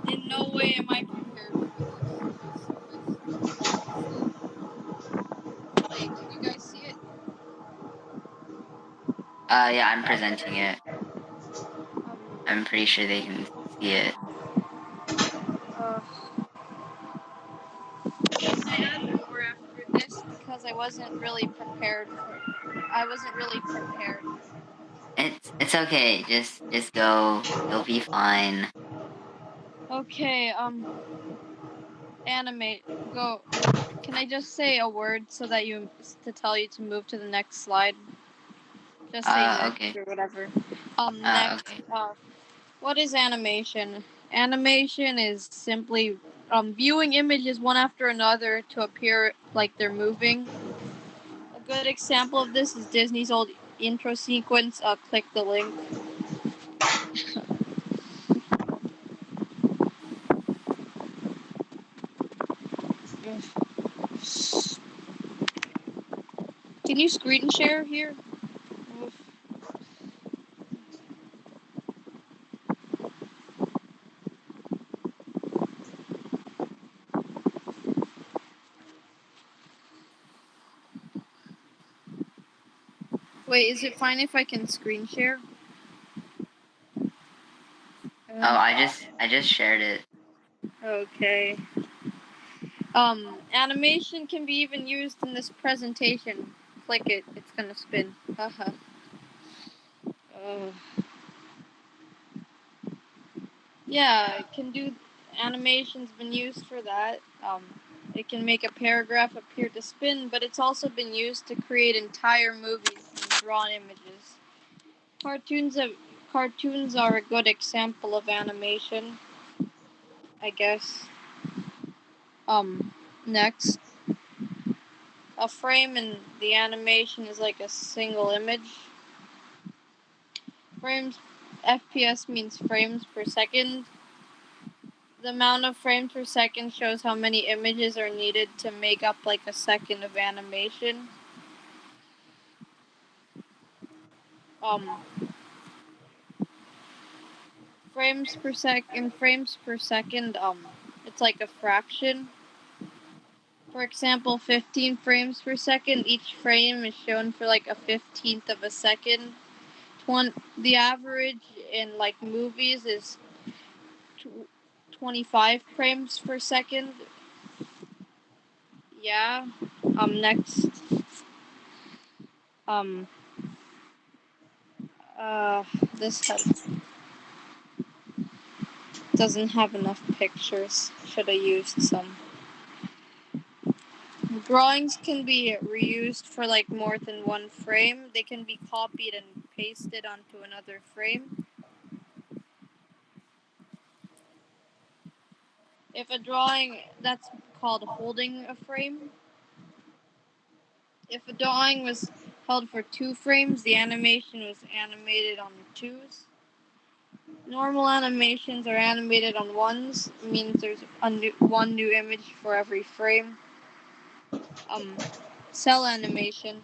In no way am I prepared for this. Wait, can you guys see it? Yeah, I'm presenting it. I'm pretty sure they can see it. I added more after this because I wasn't really prepared. It's okay. Just go. You'll be fine. Okay, animate. Go. Can I just say a word so that to tell you to move to the next slide? Just say next Okay. or whatever. Next. Okay. What is animation? Animation is simply viewing images one after another to appear like they're moving. A good example of this is Disney's old intro sequence. Click the link. Can you screen share here? Wait, is it fine if I can screen share? Oh, I just shared it. Okay. Animation can be even used in this presentation. Click it, it's gonna spin. Haha. Yeah, it can do. Animation's been used for that. It can make a paragraph appear to spin, but it's also been used to create entire movies from drawn images. Cartoons have, Cartoons are a good example of animation, I guess. Next. A frame in the animation is like a single image. Frames, FPS means frames per second. The amount of frames per second shows how many images are needed to make up like a second of animation. Um, frames per second, it's like a fraction. For example, 15 frames per second, each frame is shown for like a 15th of a second. The average in like movies is 25 frames per second. Yeah. Next. Um, this doesn't have enough pictures. Should have used some. Drawings can be reused for like more than one frame. They can be copied and pasted onto another frame. If a drawing, that's called holding a frame. If a drawing was held for 2 frames, the animation was animated on 2s. Normal animations are animated on 1s. It means there's one new image for every frame. Cell animation.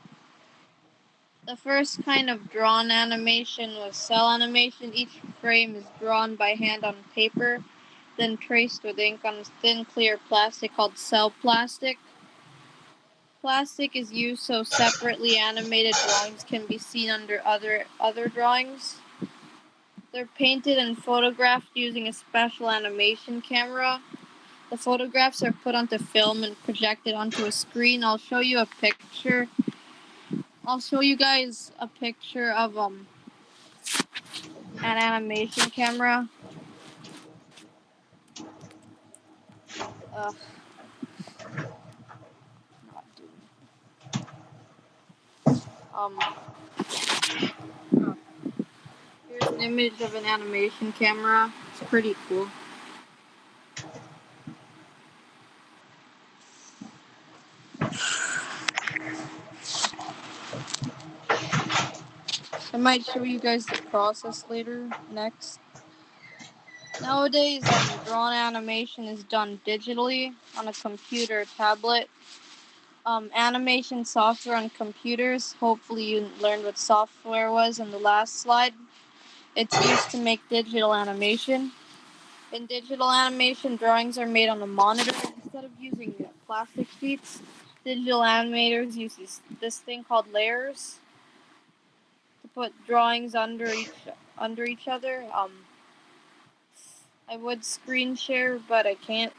The first kind of drawn animation was cell animation. Each frame is drawn by hand on paper, then traced with ink on thin clear plastic called cell plastic. Plastic is used so separately animated drawings can be seen under other drawings. They're painted and photographed using a special animation camera. The photographs are put onto film and projected onto a screen. I'll show you guys a picture of an animation camera. Ugh. Um, Here's an image of an animation camera. It's pretty cool. I might show you guys the process later. Next. Nowadays, drawn animation is done digitally on a computer or tablet. Animation software on computers. Hopefully, you learned what software was in the last slide. It's used to make digital animation. In digital animation, drawings are made on a monitor instead of using plastic sheets. Digital animators use this thing called layers to put drawings under each other. I would screen share, but I can't.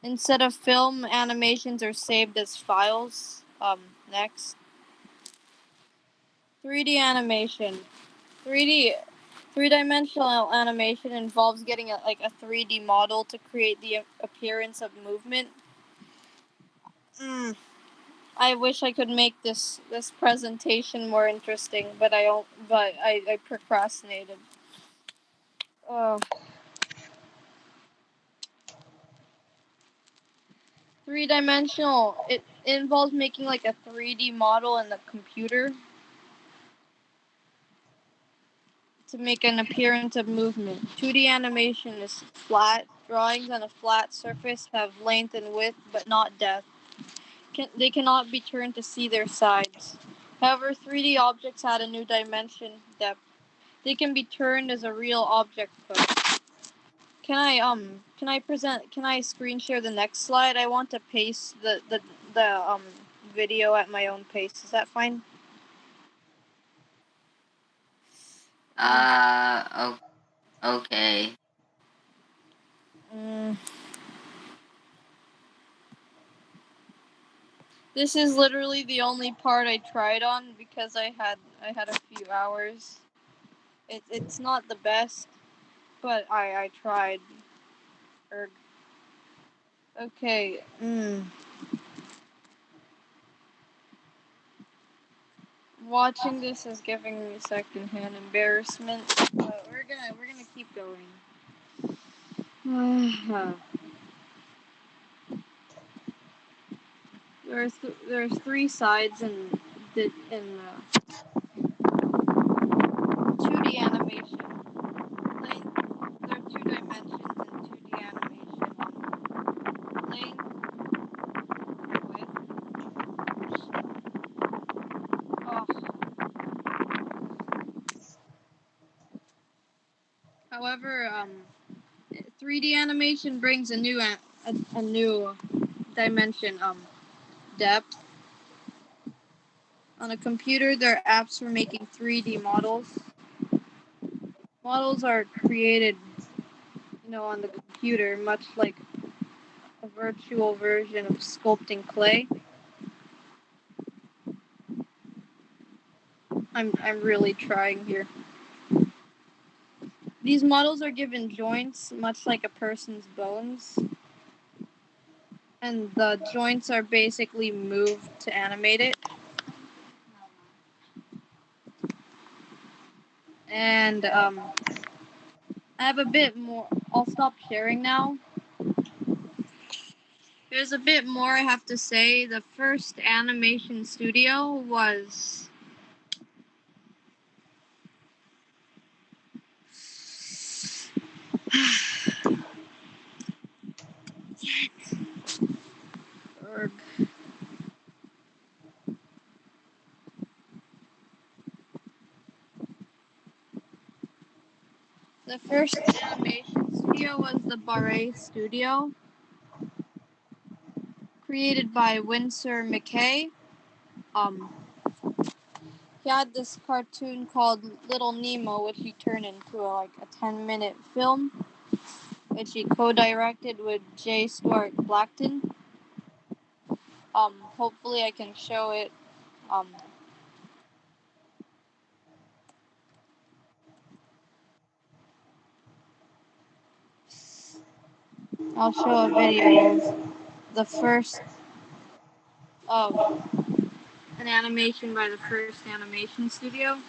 Instead of film, animations are saved as files. Next, 3D animation. 3D three-dimensional animation involves getting a 3D model to create the appearance of movement. Mm, I wish I could make this presentation more interesting, but I don't. But I procrastinated. Uh, Three-dimensional. It involves making like a 3D model in the computer to make an appearance of movement. 2D animation is flat. Drawings on a flat surface have length and width, but not depth. They cannot be turned to see their sides. However, 3D objects add a new dimension, depth. They can be turned as a real object could. Can I screen share the next slide? I want to paste the video at my own pace. Is that fine? Okay. Mm. This is literally the only part I tried on because I had a few hours. It's not the best, but I tried. Okay. Watching this is giving me secondhand embarrassment, but we're gonna keep going. There's three sides in 2D animation. Length. There are two dimensions in 2D animation. Length, width. Oh. However, 3D animation brings a new dimension. Depth. On a computer, there are apps for making 3D models. Models are created, on the computer, much like a virtual version of sculpting clay. I'm really trying here. These models are given joints, much like a person's bones, and the joints are basically moved to animate it. And I have a bit more. I'll stop sharing now. There's a bit more I have to say. The first animation studio was Erg. The first animation studio was the Barre Studio, created by Winsor McKay. Um, he had this cartoon called Little Nemo, which he turned into a 10-minute film, which he co-directed with J. Stuart Blackton. Hopefully I can show it. Um, I'll show a video of the first of an animation by the first animation studio.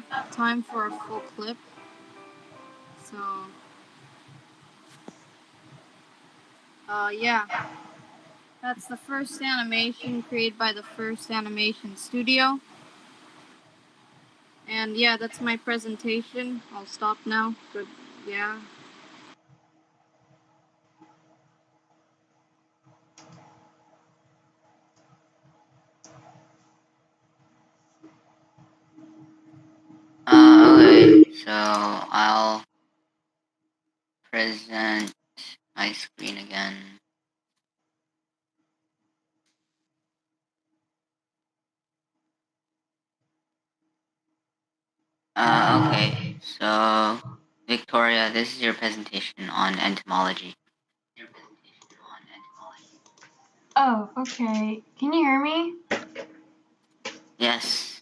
have time for a full clip. So, yeah. That's the first animation created by the first animation studio. And yeah, that's my presentation. I'll stop now. But yeah. Okay, so I'll present my screen again. Okay, so Victoria, this is your presentation on entomology. Oh, okay. Can you hear me? Yes.